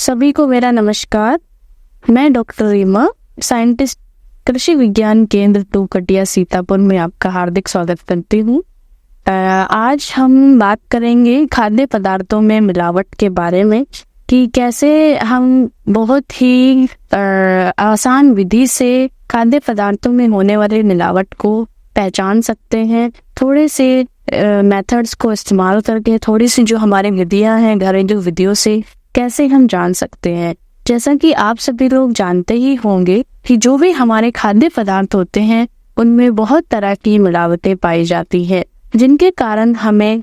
सभी को मेरा नमस्कार। मैं डॉक्टर रीमा, साइंटिस्ट, कृषि विज्ञान केंद्र टूकटिया सीतापुर में आपका हार्दिक स्वागत करती हूँ। आज हम बात करेंगे खाद्य पदार्थों में मिलावट के बारे में कि कैसे हम बहुत ही आसान विधि से खाद्य पदार्थों में होने वाले मिलावट को पहचान सकते हैं। थोड़े से मेथड्स को इस्तेमाल करके, थोड़ी सी जो हमारी विधियां हैं, घरेलू विधियों से कैसे हम जान सकते हैं। जैसा कि आप सभी लोग जानते ही होंगे कि जो भी हमारे खाद्य पदार्थ होते हैं उनमें बहुत तरह की मिलावटें पाई जाती हैं, जिनके कारण हमें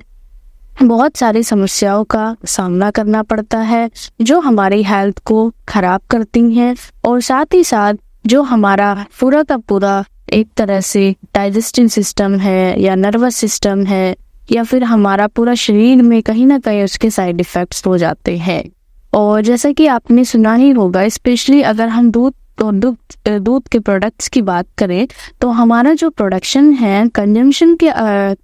बहुत सारी समस्याओं का सामना करना पड़ता है, जो हमारी हेल्थ को खराब करती हैं और साथ ही साथ जो हमारा पूरा का पूरा एक तरह से डाइजेस्टिव सिस्टम है या नर्वस सिस्टम है या फिर हमारा पूरा शरीर में कहीं ना कहीं उसके साइड इफेक्ट्स हो जाते हैं। और जैसा कि आपने सुना ही होगा, स्पेशली अगर हम दूध के प्रोडक्ट्स की बात करें तो हमारा जो प्रोडक्शन है कंजम्पशन के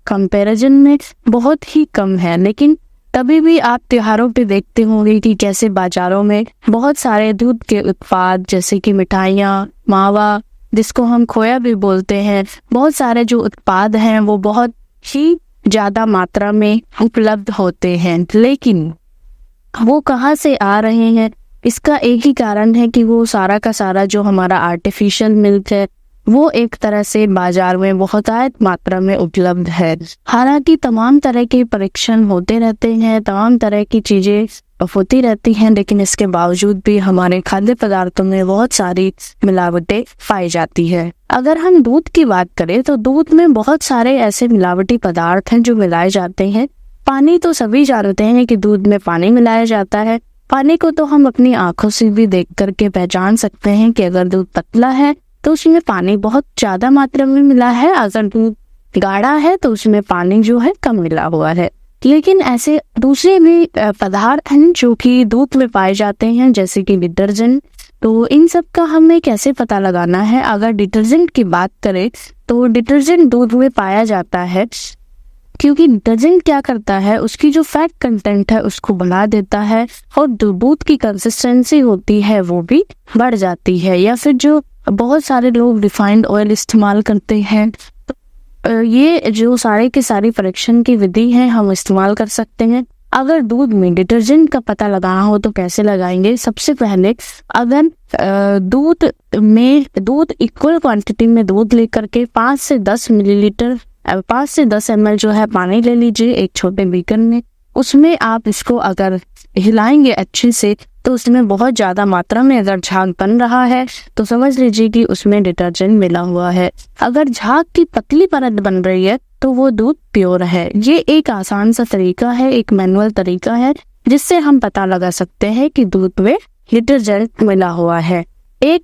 कंपैरिजन में बहुत ही कम है। लेकिन तभी भी आप त्योहारों पे देखते होंगे कि कैसे बाजारों में बहुत सारे दूध के उत्पाद जैसे कि मिठाइयाँ, मावा, जिसको हम खोया भी बोलते हैं, बहुत सारे जो उत्पाद हैं वो बहुत ही ज्यादा मात्रा में उपलब्ध होते हैं। लेकिन वो कहाँ से आ रहे हैं, इसका एक ही कारण है कि वो सारा का सारा जो हमारा आर्टिफिशियल मिल्क है वो एक तरह से बाजार में बहुतायत मात्रा में उपलब्ध है। हालांकि तमाम तरह के परीक्षण होते रहते हैं, तमाम तरह की चीजें होती रहती हैं, लेकिन इसके बावजूद भी हमारे खाद्य पदार्थों में बहुत सारी मिलावटें पाई जाती है। अगर हम दूध की बात करें तो दूध में बहुत सारे ऐसे मिलावटी पदार्थ हैं जो मिलाए जाते हैं। पानी तो सभी जानते हैं कि दूध में पानी मिलाया जाता है। पानी को तो हम अपनी आंखों से भी देख करके पहचान सकते हैं कि अगर दूध पतला है तो उसमें पानी बहुत ज्यादा मात्रा में मिला है, अगर दूध गाढ़ा है तो उसमें पानी जो है कम मिला हुआ है। लेकिन ऐसे दूसरे भी पदार्थ हैं जो कि दूध में पाए जाते हैं, जैसे कि डिटर्जेंट। तो इन सब का हमें कैसे पता लगाना है? अगर डिटर्जेंट की बात करें तो डिटर्जेंट दूध में पाया जाता है क्योंकि डिटर्जेंट क्या करता है, उसकी जो फैट कंटेंट है उसको बढ़ा देता है और दूध की कंसिस्टेंसी होती है वो भी बढ़ जाती है। या फिर जो बहुत सारे लोग रिफाइंड ऑयल इस्तेमाल करते हैं, तो ये जो सारे के सारी परीक्षण की विधि है हम इस्तेमाल कर सकते हैं। अगर दूध में डिटर्जेंट का पता लगाना हो तो कैसे लगाएंगे? सबसे पहले अगर दूध इक्वल क्वांटिटी में दूध लेकर के 5 से 10 मिलीलीटर 5 से 10 ml जो है पानी ले लीजिए एक छोटे बीकर में। उसमें आप इसको अगर हिलाएंगे अच्छे से तो उसमें बहुत ज्यादा मात्रा में अगर झाग बन रहा है तो समझ लीजिए कि उसमें डिटर्जेंट मिला हुआ है। अगर झाग की पतली परत बन रही है तो वो दूध प्योर है। ये एक आसान सा तरीका है, एक मैनुअल तरीका है जिससे हम पता लगा सकते हैं कि दूध में डिटर्जेंट मिला हुआ है। एक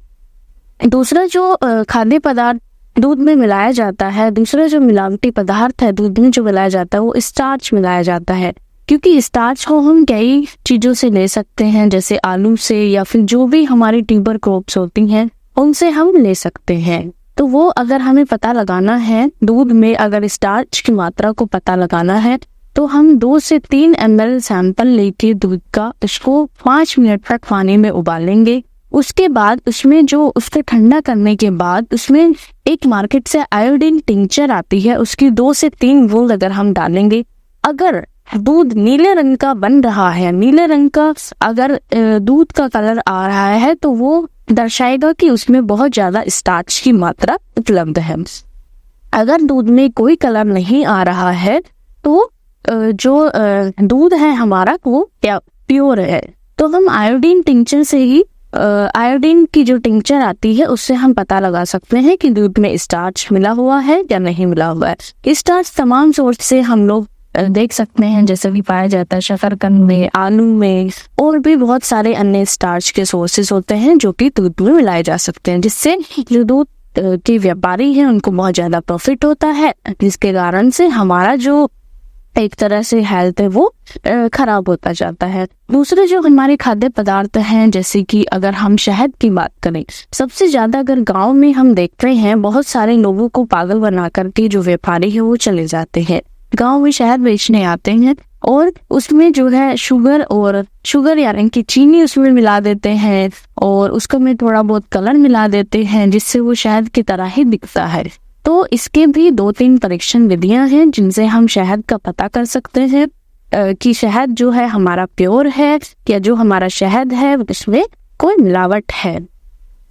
दूसरा जो खाद्य पदार्थ दूध में मिलाया जाता है, दूसरा जो मिलावटी पदार्थ है दूध में जो मिलाया जाता है वो स्टार्च मिलाया जाता है। क्योंकि स्टार्च को हम कई चीजों से ले सकते हैं, जैसे आलू से या फिर जो भी हमारी ट्यूबर क्रॉप्स होती हैं उनसे हम ले सकते हैं। तो वो अगर हमें पता लगाना है, दूध में अगर स्टार्च की मात्रा को पता लगाना है तो हम 2 से 3 ml सैंपल लेके दूध का उसको 5 मिनट तक पानी में उबालेंगे। उसके बाद उसमें जो उसको ठंडा करने के बाद उसमें एक मार्केट से आयोडीन टिंचर आती है, उसकी 2 से 3 बूंद अगर हम डालेंगे, अगर दूध नीले रंग का बन रहा है, नीले रंग का अगर दूध का कलर आ रहा है तो वो दर्शाएगा कि उसमें बहुत ज्यादा स्टार्च की मात्रा उपलब्ध है। अगर दूध में कोई कलर नहीं आ रहा है तो जो दूध है हमारा वो प्योर है। तो हम आयोडीन टिंचर से ही आयोडीन की जो टिंचर आती है उससे हम पता लगा सकते हैं कि दूध में स्टार्च मिला हुआ है या नहीं मिला हुआ है। स्टार्च तमाम सोर्स से हम लोग देख सकते हैं, जैसे भी पाया जाता है शकरकंद में, आलू में, और भी बहुत सारे अन्य स्टार्च के सोर्सेस होते हैं जो कि दूध में मिलाए जा सकते हैं, जिससे जो दूध के व्यापारी हैं उनको बहुत ज्यादा प्रॉफिट होता है, जिसके कारण से हमारा जो एक तरह से हेल्थ है वो खराब होता जाता है। दूसरे जो हमारे खाद्य पदार्थ हैं, जैसे कि अगर हम शहद की बात करें, सबसे ज्यादा अगर गांव में हम देखते हैं बहुत सारे लोगों को पागल बना करके जो व्यापारी है वो चले जाते हैं, गांव में शहद बेचने आते हैं और उसमें जो है शुगर यानी कि चीनी उसमें मिला देते हैं और उसका में थोड़ा बहुत कलर मिला देते हैं जिससे वो शहद की तरह ही दिखता है। तो इसके भी 2-3 परीक्षण विधियां हैं जिनसे हम शहद का पता कर सकते हैं कि शहद जो है हमारा प्योर है या जो हमारा शहद है उसमें कोई मिलावट है।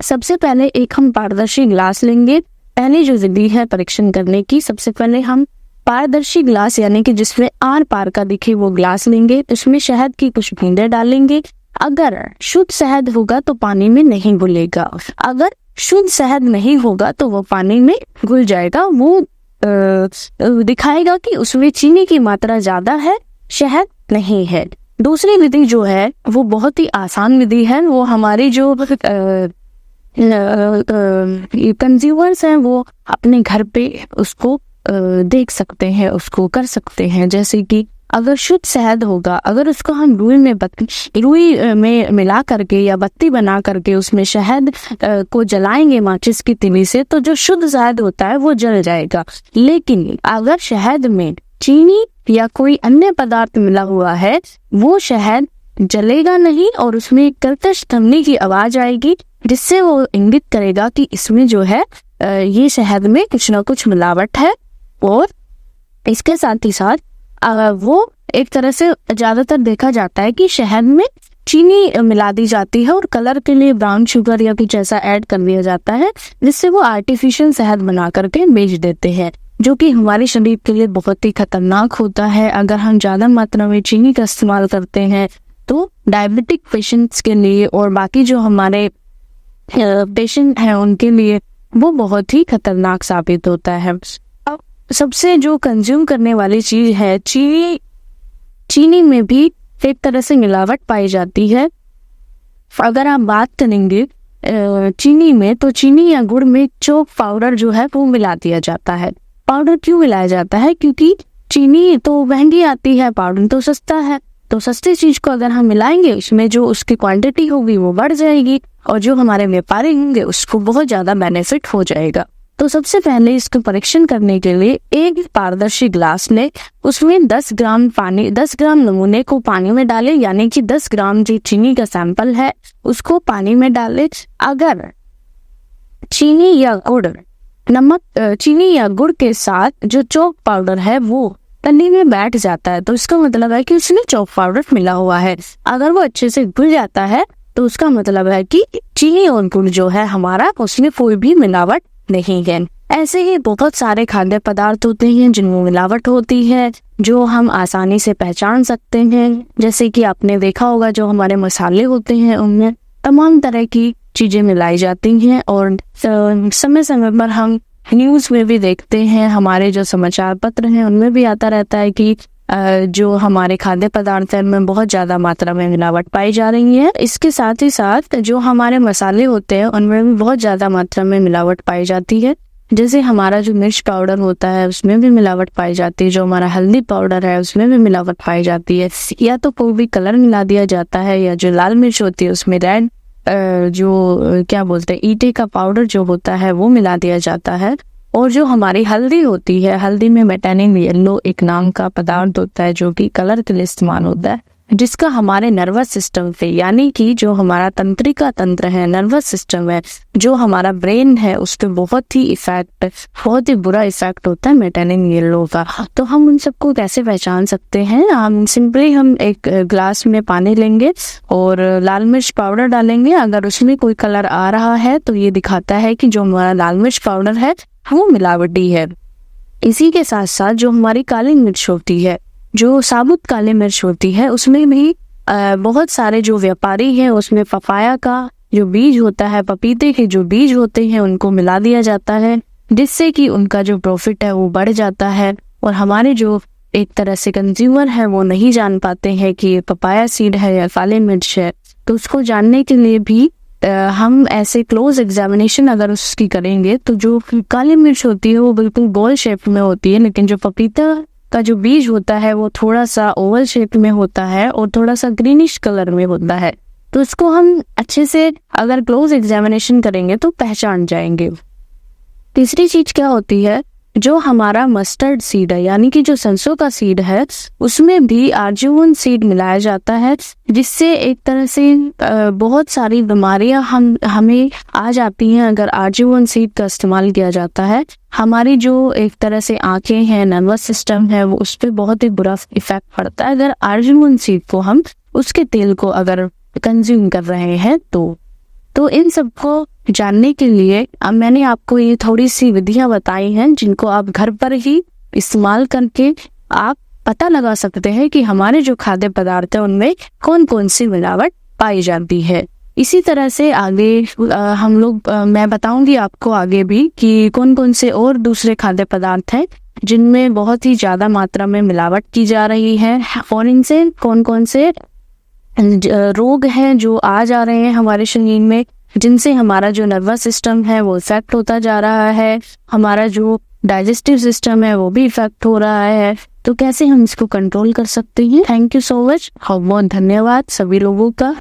सबसे पहले एक हम पारदर्शी ग्लास लेंगे। पहली जो विधि है परीक्षण करने की, सबसे पहले हम पारदर्शी ग्लास यानी कि जिसमें आर पार का दिखे वो ग्लास लेंगे, उसमें शहद की कुछ बूंदें डालेंगे। अगर शुद्ध शहद होगा तो पानी में नहीं घुलेगा, अगर शुद्ध शहद नहीं होगा तो वो पानी में घुल जाएगा, वो दिखाएगा कि उसमें चीनी की मात्रा ज्यादा है, शहद नहीं है। दूसरी विधि जो है वो बहुत ही आसान विधि है, वो हमारी जो कंज्यूमर्स हैं वो अपने घर पे उसको देख सकते हैं, उसको कर सकते हैं। जैसे कि अगर शुद्ध शहद होगा, अगर उसको हम रुई में मिला करके या बत्ती बना करके उसमें शहद को जलाएंगे माचिस की तीली से, तो जो शुद्ध शहद होता है वो जल जाएगा। लेकिन अगर शहद में चीनी या कोई अन्य पदार्थ मिला हुआ है वो शहद जलेगा नहीं और उसमें एक कर्कश थमने की आवाज आएगी जिससे वो इंगित करेगा कि इसमें जो है ये शहद में कुछ ना कुछ मिलावट है। और इसके साथ ही साथ वो एक तरह से ज्यादातर देखा जाता है कि शहद में चीनी मिला दी जाती है और कलर के लिए ब्राउन शुगर या कुछ ऐसा ऐड कर दिया जाता है जिससे वो आर्टिफिशियल शहद बना करके बेच देते हैं, जो कि हमारे शरीर के लिए बहुत ही खतरनाक होता है। अगर हम ज्यादा मात्रा में चीनी का इस्तेमाल करते हैं तो डायबिटिक पेशेंट्स के लिए और बाकी जो हमारे पेशेंट हैं उनके लिए वो बहुत ही खतरनाक साबित होता है। अब सबसे जो कंज्यूम करने वाली चीज है चीनी में भी एक तरह से मिलावट पाई जाती है। अगर आप बात करेंगे चीनी में, तो चीनी या गुड़ में चोक पाउडर जो है वो मिला दिया जाता है। पाउडर क्यों मिलाया जाता है? क्योंकि चीनी तो महंगी आती है, पाउडर तो सस्ता है। तो सस्ती चीज को अगर हम मिलाएंगे उसमें जो उसकी क्वांटिटी होगी वो बढ़ जाएगी और जो हमारे व्यापारी होंगे उसको बहुत ज्यादा बेनिफिट हो जाएगा। तो सबसे पहले इसको परीक्षण करने के लिए एक पारदर्शी ग्लास ले, उसमें 10 ग्राम नमूने को पानी में डालें, यानी कि 10 ग्राम जो चीनी का सैंपल है उसको पानी में डालें। अगर चीनी या गुड़ के साथ जो चॉक पाउडर है वो तली में बैठ जाता है तो इसका मतलब है कि उसमें चॉक पाउडर मिला हुआ है। अगर वो अच्छे से घुल जाता है तो उसका मतलब है कि चीनी और गुड़ जो है हमारा उसमें कोई भी मिलावट नहीं है। ऐसे ही बहुत सारे खाद्य पदार्थ होते हैं जिनमें मिलावट होती है जो हम आसानी से पहचान सकते हैं। जैसे कि आपने देखा होगा जो हमारे मसाले होते हैं उनमें तमाम तरह की चीजें मिलाई जाती हैं और समय समय पर हम न्यूज में भी देखते हैं, हमारे जो समाचार पत्र हैं उनमें भी आता रहता है कि जो हमारे खाद्य पदार्थ है उनमें बहुत ज्यादा मात्रा में मिलावट पाई जा रही है। इसके साथ ही साथ जो हमारे मसाले होते हैं उनमें भी बहुत ज्यादा मात्रा में मिलावट पाई जाती है। जैसे हमारा जो मिर्च पाउडर होता है उसमें भी मिलावट पाई जाती है, जो हमारा हल्दी पाउडर है उसमें भी मिलावट पाई जाती है। या तो कोई भी कलर मिला दिया जाता है या जो लाल मिर्च होती है उसमें रेड जो क्या बोलते हैं ईटे का पाउडर जो होता है वो मिला दिया जाता है। और जो हमारी हल्दी होती है, हल्दी में मेटानिन येलो एक नाम का पदार्थ होता है जो कि कलर के लिए इस्तेमाल होता है, जिसका हमारे नर्वस सिस्टम पे यानी कि जो हमारा तंत्रिका तंत्र है, नर्वस सिस्टम है, जो हमारा ब्रेन है उस पर बहुत ही बुरा इफेक्ट होता है मेटानिन येलो का। तो हम उन सबको कैसे पहचान सकते हैं? हम सिंपली हम एक ग्लास में पानी लेंगे और लाल मिर्च पाउडर डालेंगे। अगर उसमें कोई कलर आ रहा है तो ये दिखाता है कि जो हमारा लाल मिर्च पाउडर है वो मिलावटी है। इसी के साथ साथ जो हमारी काली मिर्च होती है, जो साबुत काली मिर्च होती है, उसमें भी बहुत सारे जो व्यापारी हैं उसमें पपाया का जो बीज होता है, पपीते के जो बीज होते हैं उनको मिला दिया जाता है, जिससे कि उनका जो प्रॉफिट है वो बढ़ जाता है। और हमारे जो एक तरह से कंज्यूमर है वो नहीं जान पाते हैं कि ये पपाया सीड है या काली मिर्च है। तो उसको जानने के लिए भी हम ऐसे क्लोज एग्जामिनेशन अगर उसकी करेंगे तो जो काली मिर्च होती है वो बिल्कुल गोल शेप में होती है, लेकिन जो पपीता का जो बीज होता है वो थोड़ा सा ओवल शेप में होता है और थोड़ा सा ग्रीनिश कलर में होता है। तो इसको हम अच्छे से अगर क्लोज एग्जामिनेशन करेंगे तो पहचान जाएंगे। तीसरी चीज क्या होती है जो हमारा मस्टर्ड सीड है यानी कि जो सरसों का सीड है उसमें भी आर्जिवन सीड मिलाया जाता है, जिससे एक तरह से बहुत सारी बीमारियां हमें आ जाती हैं अगर आर्जिवन सीड का इस्तेमाल किया जाता है। हमारी जो एक तरह से आंखें हैं, नर्वस सिस्टम है, वो उस पर बहुत ही बुरा इफेक्ट पड़ता है अगर आर्जिवन सीड को हम उसके तेल को अगर कंज्यूम कर रहे हैं तो इन सबको जानने के लिए अब मैंने आपको ये थोड़ी सी विधियां बताई हैं जिनको आप घर पर ही इस्तेमाल करके आप पता लगा सकते हैं कि हमारे जो खाद्य पदार्थ है उनमें कौन कौन सी मिलावट पाई जाती है। इसी तरह से आगे मैं बताऊंगी आपको आगे भी कि कौन कौन से और दूसरे खाद्य पदार्थ हैं जिनमें बहुत ही ज्यादा मात्रा में मिलावट की जा रही है और इनसे कौन कौन से रोग हैं जो आ जा रहे हैं हमारे शरीर में, जिनसे हमारा जो नर्वस सिस्टम है वो इफेक्ट होता जा रहा है, हमारा जो डाइजेस्टिव सिस्टम है वो भी इफेक्ट हो रहा है। तो कैसे हम इसको कंट्रोल कर सकते हैं। थैंक यू सो मच, बहुत बहुत धन्यवाद सभी लोगों का।